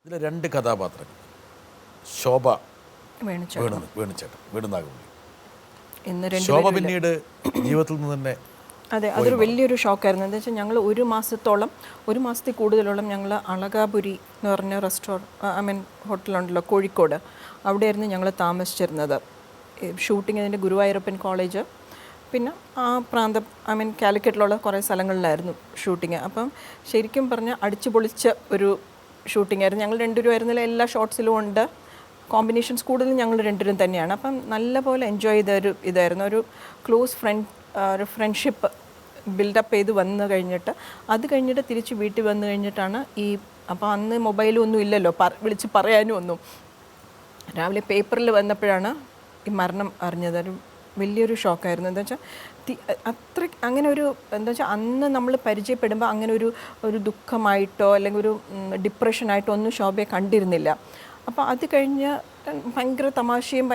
ഇതിലെ രണ്ട് കഥാപാത്രങ്ങൾ ശോഭ വേണുചേട്ടൻ വേണുനാഗവള്ളി. ശോഭ പിന്നീട് ജീവിതത്തിൽ നിന്ന് തന്നെ അതെ, അതൊരു വലിയൊരു ഷോക്കായിരുന്നു. എന്താ വെച്ചാൽ ഞങ്ങൾ ഒരു മാസത്തിൽ കൂടുതലോളം ഞങ്ങൾ അളകാപുരി എന്ന് പറഞ്ഞ ഹോട്ടലുണ്ടല്ലോ കോഴിക്കോട്, അവിടെയായിരുന്നു ഞങ്ങൾ താമസിച്ചിരുന്നത്. ഷൂട്ടിങ്ങിൻ്റെ ഗുരുവായൂരപ്പൻ കോളേജ്, പിന്നെ ആ കാലിക്കറ്റിലുള്ള കുറേ സ്ഥലങ്ങളിലായിരുന്നു ഷൂട്ടിങ്. അപ്പം ശരിക്കും പറഞ്ഞാൽ അടിച്ചു പൊളിച്ച ഒരു ഷൂട്ടിംഗ് ആയിരുന്നു. ഞങ്ങൾ രണ്ടുപേരുമായിരുന്നില്ല, എല്ലാ ഷോട്ട്സിലും ഉണ്ട്. കോമ്പിനേഷൻസ് കൂടുതലും ഞങ്ങൾ രണ്ടുപേരും തന്നെയാണ്. അപ്പം നല്ലപോലെ എൻജോയ് ചെയ്ത ഇതായിരുന്നു. ഒരു ക്ലോസ് ഒരു ഫ്രണ്ട്ഷിപ്പ് ബിൽഡപ്പ് ചെയ്ത് വന്നു കഴിഞ്ഞിട്ട്, അത് കഴിഞ്ഞിട്ട് തിരിച്ച് വീട്ടിൽ വന്നു കഴിഞ്ഞിട്ടാണ് അപ്പോൾ അന്ന് മൊബൈലും ഒന്നും ഇല്ലല്ലോ, വിളിച്ച് പറയാനും ഒന്നും. രാവിലെ പേപ്പറിൽ വന്നപ്പോഴാണ് ഈ മരണം അറിഞ്ഞത്. ഒരു വലിയൊരു ഷോക്കായിരുന്നു. എന്താ വെച്ചാൽ അങ്ങനെ ഒരു അന്ന് നമ്മൾ പരിചയപ്പെടുമ്പോൾ അങ്ങനെ ഒരു ദുഃഖമായിട്ടോ അല്ലെങ്കിൽ ഒരു ഡിപ്രഷനായിട്ടോ ഒന്നും ശോഭയെ കണ്ടിരുന്നില്ല. അപ്പോൾ അത് കഴിഞ്ഞ് ഭയങ്കര തമാശയും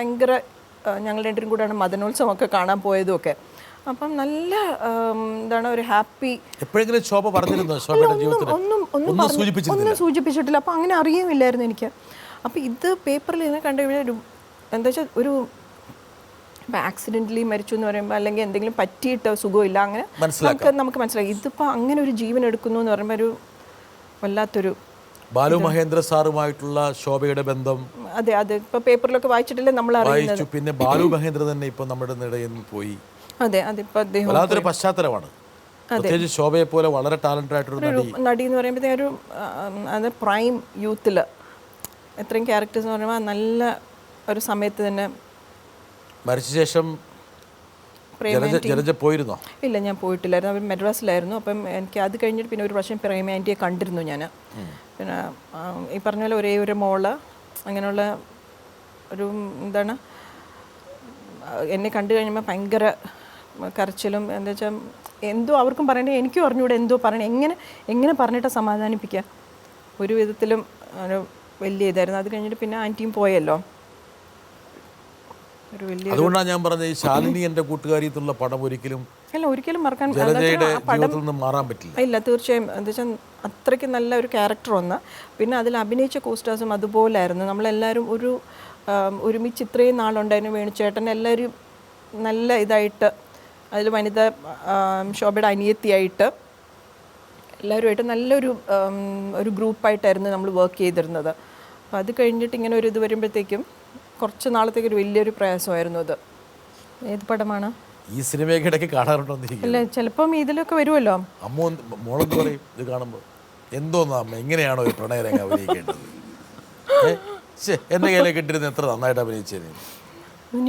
ഞങ്ങൾ രണ്ടും കൂടെയാണ് മദനോത്സവമൊക്കെ കാണാൻ പോയതും ഒക്കെ. അപ്പം നല്ല ഒരു ഹാപ്പി. എപ്പോഴെങ്കിലും ശോഭ പറഞ്ഞിരുന്നോ ശോഭയുടെ ജീവിതത്തിൽ? ഒന്നും സൂചിപ്പിച്ചിട്ടില്ല. അപ്പോൾ അങ്ങനെ അറിയുമില്ലായിരുന്നു എനിക്ക്. അപ്പോൾ ഇത് പേപ്പറിൽ ഇങ്ങനെ കണ്ടു കഴിഞ്ഞാൽ എന്താ വെച്ചാൽ ഇപ്പം ആക്സിഡൻ്റലി മരിച്ചു എന്ന് പറയുമ്പോൾ അല്ലെങ്കിൽ എന്തെങ്കിലും പറ്റിയിട്ട് സുഖമില്ല, അങ്ങനെ നമുക്ക് മനസ്സിലായി. ഇതിപ്പോൾ അങ്ങനെ ഒരു ജീവൻ എടുക്കുന്നു എന്ന് പറയുമ്പോൾ ഒരു വല്ലാത്തൊരു. ബാലു മഹേന്ദ്ര സാറുമായിട്ടുള്ള ശോഭയുടെ ബന്ധം അതെ ഇപ്പോൾ പേപ്പറിലൊക്കെ വായിച്ചിട്ടില്ലേ നമ്മൾ അറിയുന്നത്. പിന്നെ ബാലു മഹേന്ദ്ര തന്നെ ഇപ്പോൾ നമ്മുടെ ഇടയിൽ നിന്ന് പോയി. അതെ, അതിപ്പോൾ അദ്ദേഹം വല്ലാത്തൊരു പശ്ചാത്തലമാണ്. പ്രത്യേകിച്ച് ശോഭയെ പോലെ വളരെ ടാലന്റഡ് ആയിട്ടൊരു നടി എന്ന് പറയുമ്പോഴത്തേ അത് പ്രൈം യൂത്തിൽ എത്രയും ക്യാരക്ടേഴ്സ് എന്ന് പറയുമ്പോൾ നല്ല ഒരു സമയത്ത് തന്നെ. മരിച്ച ശേഷം ജലജ പോയിരുന്നോ? ഇല്ല, ഞാൻ പോയിട്ടില്ലായിരുന്നു. അവർ മദ്രാസിലായിരുന്നു. അപ്പം എനിക്ക് അത് കഴിഞ്ഞിട്ട് പിന്നെ ഒരു പ്രാവശ്യം പ്രേമാൻറ്റിയെ കണ്ടിരുന്നു ഞാൻ. പിന്നെ ഈ പറഞ്ഞ പോലെ ഒരേ ഒരു മോള്, അങ്ങനെയുള്ള ഒരു എന്നെ കണ്ടു കഴിയുമ്പോൾ ഭയങ്കര കരച്ചിലും. എന്താ വെച്ചാൽ എന്തോ അവർക്കും പറയണേ, എനിക്കും അറിഞ്ഞൂടെ എന്തോ പറയണേ, എങ്ങനെ പറഞ്ഞിട്ട് സമാധാനിപ്പിക്കുക. ഒരു വിധത്തിലും ഒരു വലിയ ഇതായിരുന്നു. അത് കഴിഞ്ഞിട്ട് പിന്നെ ആൻറ്റിയും പോയല്ലോ. അതുകൊണ്ടാണ് ഞാൻ പറഞ്ഞത് ഈ ശാലിനി എൻ്റെ കൂട്ടുകാരിയുള്ള പടം ഒരിക്കലും മറക്കാൻ മാറാൻ പറ്റില്ല. ഇല്ല, തീർച്ചയായും. എന്താ വെച്ചാൽ അത്രയ്ക്ക് നല്ല ഒരു ക്യാരക്ടർ ഒന്ന്. പിന്നെ അതിൽ അഭിനയിച്ച കോസ്റ്റാസും അതുപോലായിരുന്നു. നമ്മളെല്ലാവരും ഒരുമിച്ച് ഇത്രയും നാളുണ്ടായിരുന്നു. വേണുചേട്ടൻ എല്ലാവരും നല്ല ഇതായിട്ട്, അതിൽ വനിത ശോഭയുടെ അനിയത്തിയായിട്ട് എല്ലാവരുമായിട്ട് നല്ലൊരു ഗ്രൂപ്പായിട്ടായിരുന്നു നമ്മൾ വർക്ക് ചെയ്തിരുന്നത്. അപ്പോൾ അത് കഴിഞ്ഞിട്ട് ഇങ്ങനെ ഒരു ഇത് വരുമ്പോഴത്തേക്കും കുറച്ച് നാളത്തേക്ക് ഒരു വലിയൊരു പ്രയാസമായിരുന്നു അത്. ഏത് പടമാണ്? ഈ സിനിമയൊക്കെ ഇടയ്ക്ക് കാണാറുണ്ടോ? അല്ല, ചിലപ്പം ഇതിലൊക്കെ വരുമല്ലോ. അമ്മ മോളെന്ന് പറയും ഇത് കാണുമ്പോൾ, എന്തോന്നാ അമ്മ ഇങ്ങനെയാണോ ഒരു പ്രണയരംഗ അഭിനയിക്കേണ്ടത്? എന്റെ കയ്യിലേക്ക് ഇട്ടിരുന്ന് എത്ര നന്നായിട്ട് അഭിനയിച്ചത്.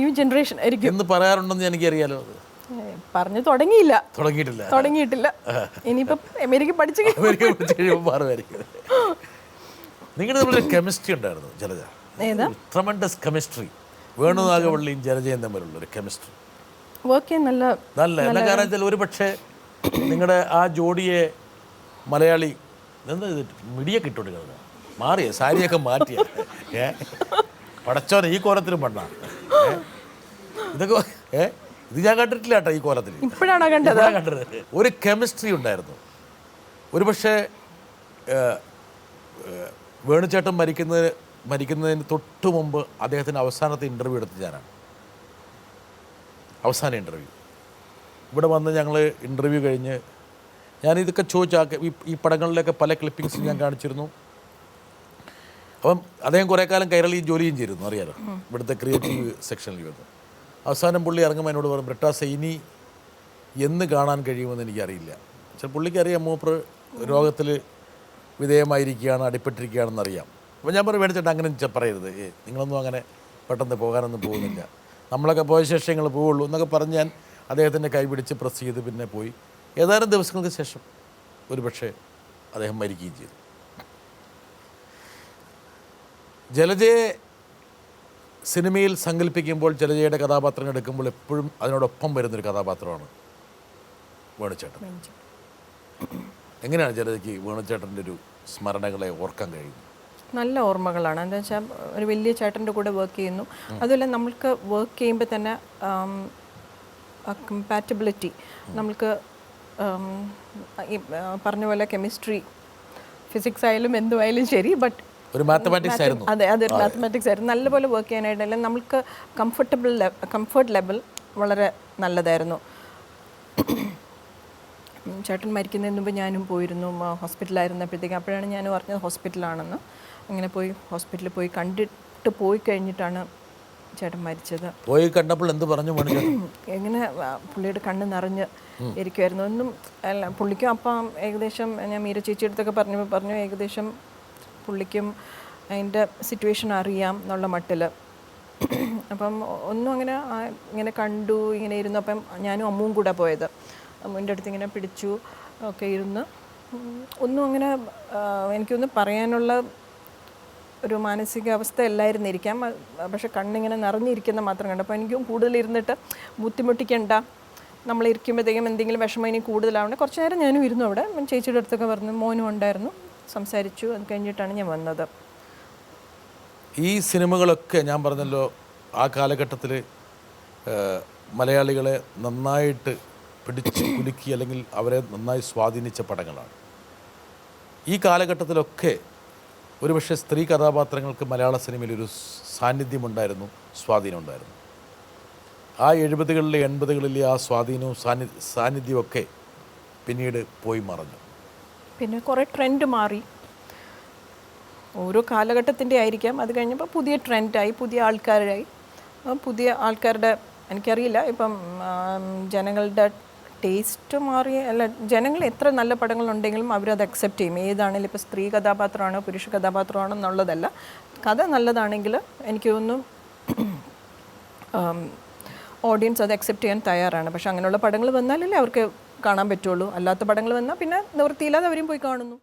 ന്യൂ ജനറേഷൻ ആയിരിക്കും എന്ന് പറയാറുണ്ടെന്ന് എനിക്കറിയാലോ. അത് തുടങ്ങിയിട്ടില്ല. ഇനിയിപ്പം അമേരിക്ക പഠിച്ചു മാറുമായിരിക്കും. നിങ്ങളുടെ തമ്മിലൊരു കെമിസ്ട്രി ഉണ്ടായിരുന്നു ജലജ. Tremendous chemistry. വേണുനാഗവള്ളിയും ജലജയും തമ്മിലുള്ള ഒരു കെമിസ്ട്രി നല്ല എന്നാ കാരണം വെച്ചാൽ ഒരു പക്ഷേ നിങ്ങളുടെ ആ ജോഡിയെ മലയാളി മിടിയൊക്കെ ഇട്ടുകൊടുക്കുന്നത് മാറിയ സാരിയൊക്കെ മാറ്റിയ പടച്ചോനെ ഈ കോലത്തിലും പണ്ണ ഇതൊക്കെ ഇത് ഞാൻ കണ്ടിട്ടില്ല കേട്ടോ. ഈ കോലത്തിൽ ഇപ്പോഴാണ് കണ്ടത്. ഒരു കെമിസ്ട്രി ഉണ്ടായിരുന്നു. ഒരു പക്ഷേ വേണുചേട്ടൻ മരിക്കുന്നതിന് തൊട്ട് മുമ്പ് അദ്ദേഹത്തിൻ്റെ അവസാനത്തെ ഇൻ്റർവ്യൂ എടുത്ത് ഞാനാണ്. അവസാന ഇൻ്റർവ്യൂ ഇവിടെ വന്ന് ഞങ്ങൾ ഇൻ്റർവ്യൂ കഴിഞ്ഞ് ഞാനിതൊക്കെ ചോദിച്ചാൽ ഈ പടങ്ങളിലൊക്കെ പല ക്ലിപ്പിങ്സും ഞാൻ കാണിച്ചിരുന്നു. അപ്പം അദ്ദേഹം കുറേ കാലം കൈരളി ജോലിയും ചെയ്തിരുന്നു, അറിയാലോ, ഇവിടുത്തെ ക്രിയേറ്റീവ് സെക്ഷനിൽ വന്നു. അവസാനം പുള്ളി ഇറങ്ങുമ്പോൾ എന്നോട് പറഞ്ഞു, ബ്രിട്ടാസ് ഇനി എന്ന് കാണാൻ കഴിയുമെന്ന് എനിക്കറിയില്ല. പക്ഷേ പുള്ളിക്കറിയാം മൂപ്പർ രോഗത്തിൽ വിധേയമായിരിക്കുകയാണ്, അടിപ്പെട്ടിരിക്കുകയാണെന്നറിയാം. അപ്പോൾ ഞാൻ പറഞ്ഞു, വേണിച്ചേട്ടാ അങ്ങനെ പറയരുത്, നിങ്ങളൊന്നും അങ്ങനെ പെട്ടെന്ന് പോകാനൊന്നും പോകുന്നില്ല, നമ്മളൊക്കെ പോയ ശേഷം നിങ്ങൾ പോവുള്ളൂ എന്നൊക്കെ പറഞ്ഞ് ഞാൻ അദ്ദേഹത്തിൻ്റെ കൈപിടിച്ച് പ്രസ് ചെയ്ത് പിന്നെ പോയി. ഏതാനും ദിവസങ്ങൾക്ക് ശേഷം ഒരുപക്ഷെ അദ്ദേഹം മരിക്കുകയും ചെയ്തു. ജലജയെ സിനിമയിൽ സങ്കല്പിക്കുമ്പോൾ, ജലജയുടെ കഥാപാത്രം എടുക്കുമ്പോൾ എപ്പോഴും അതിനോടൊപ്പം വരുന്നൊരു കഥാപാത്രമാണ് വേണുചേട്ടൻ. എങ്ങനെയാണ് ജലജയ്ക്ക് വേണുചേട്ടൻ്റെ ഒരു സ്മരണകളെ ഓർക്കാൻ കഴിയുന്നത്? നല്ല ഓർമ്മകളാണ്. എന്താ വെച്ചാൽ ഒരു വലിയ ചേട്ടൻ്റെ കൂടെ വർക്ക് ചെയ്യുന്നു. അതുപോലെ നമ്മൾക്ക് വർക്ക് ചെയ്യുമ്പോൾ തന്നെ കമ്പാറ്റബിലിറ്റി, നമ്മൾക്ക് ഈ പറഞ്ഞ പോലെ കെമിസ്ട്രി, ഫിസിക്സ് ആയാലും എന്തുമായാലും ശരി, ബട്ട് ഒരു മാത്തമാറ്റിക്സ് ആയിരുന്നു. അതെ, അതൊരു മാത്തമാറ്റിക്സ് ആയിരുന്നു. നല്ലപോലെ വർക്ക് ചെയ്യാനായിട്ടല്ല, നമുക്ക് കംഫർട്ട് ലെവൽ വളരെ നല്ലതായിരുന്നു. ചേട്ടൻ മരിക്കുന്നതിന് മുമ്പ് ഞാനും പോയിരുന്നു, ഹോസ്പിറ്റലായിരുന്നപ്പോഴത്തേക്കും. അപ്പോഴാണ് ഞാൻ പറഞ്ഞത് ഹോസ്പിറ്റലാണെന്ന്. അങ്ങനെ ഹോസ്പിറ്റലിൽ പോയി കണ്ടിട്ട് പോയി കഴിഞ്ഞിട്ടാണ് ചേട്ടൻ മരിച്ചത്. പോയി കണ്ടപ്പോൾ എന്ത് പറഞ്ഞു? എങ്ങനെ പുള്ളിയുടെ കണ്ണ് നിറഞ്ഞ് ഇരിക്കുമായിരുന്നു. ഒന്നും അല്ല, പുള്ളിക്കും അപ്പം ഏകദേശം ഞാൻ മീര ചേച്ചി അടുത്തൊക്കെ പറഞ്ഞു ഏകദേശം പുള്ളിക്കും അതിൻ്റെ സിറ്റുവേഷൻ അറിയാം എന്നുള്ള മട്ടിൽ. അപ്പം ഒന്നും അങ്ങനെ ഇങ്ങനെ കണ്ടു, ഇങ്ങനെ ഇരുന്നു. അപ്പം ഞാനും അമ്മുവും കൂടെ പോയത്. അമ്മുവിൻ്റെ അടുത്ത് ഇങ്ങനെ പിടിച്ചു ഒക്കെ ഇരുന്ന് ഒന്നും അങ്ങനെ എനിക്കൊന്നും പറയാനുള്ള ഒരു മാനസികാവസ്ഥ അല്ലായിരുന്നിരിക്കാം. പക്ഷെ കണ്ണിങ്ങനെ നിറഞ്ഞിരിക്കുന്ന മാത്രം കണ്ടു. അപ്പോൾ എനിക്കും കൂടുതൽ ഇരുന്നിട്ട് ബുദ്ധിമുട്ടിക്കണ്ട, നമ്മളിരിക്കുമ്പോഴത്തേക്കും എന്തെങ്കിലും വിഷമം ഇനി കൂടുതലാവണ്ടേ. കുറച്ച് നേരം ഞാനും ഇരുന്നു അവിടെ. ചേച്ചിയുടെ അടുത്തൊക്കെ പറഞ്ഞു, മോനും ഉണ്ടായിരുന്നു, സംസാരിച്ചു. അത് കഴിഞ്ഞിട്ടാണ് ഞാൻ വന്നത്. ഈ സിനിമകളൊക്കെ ഞാൻ പറഞ്ഞല്ലോ, ആ കാലഘട്ടത്തിൽ മലയാളികളെ നന്നായിട്ട് പിടിച്ച് കുലുക്കി അല്ലെങ്കിൽ അവരെ നന്നായി സ്വാധീനിച്ച പടങ്ങളാണ്. ഈ കാലഘട്ടത്തിലൊക്കെ ഒരുപക്ഷെ സ്ത്രീ കഥാപാത്രങ്ങൾക്ക് മലയാള സിനിമയിൽ ഒരു സാന്നിധ്യമുണ്ടായിരുന്നു, സ്വാധീനമുണ്ടായിരുന്നു. ആ 70കളിലെ 80കളിലെ ആ സ്വാധീനവും സാന്നിധ്യമൊക്കെ പിന്നീട് പോയി മറഞ്ഞു. പിന്നെ കുറേ ട്രെൻഡ് മാറി, ഓരോ കാലഘട്ടത്തിൻ്റെ ആയിരിക്കാം. അത് കഴിഞ്ഞപ്പോൾ പുതിയ ട്രെൻഡായി, പുതിയ ആൾക്കാരുടെ എനിക്കറിയില്ല, ഇപ്പം ജനങ്ങളുടെ ടേസ്റ്റ് മാറി. അല്ല, ജനങ്ങൾ എത്ര നല്ല പടങ്ങളുണ്ടെങ്കിലും അവരത് അക്സെപ്റ്റ് ചെയ്യും. ഏതാണെങ്കിലും ഇപ്പോൾ സ്ത്രീ കഥാപാത്രമാണോ പുരുഷ കഥാപാത്രമാണോ എന്നുള്ളതല്ല, കഥ നല്ലതാണെങ്കിൽ എനിക്ക് തോന്നുന്നു ഓഡിയൻസ് അത് അക്സെപ്റ്റ് ചെയ്യാൻ തയ്യാറാണ്. പക്ഷെ അങ്ങനെയുള്ള പടങ്ങൾ വന്നാലല്ലേ അവർക്ക് കാണാൻ പറ്റുള്ളൂ. അല്ലാത്ത പടങ്ങൾ വന്നാൽ പിന്നെ നിവൃത്തിയില്ലാതെ അവരും പോയി കാണുന്നു.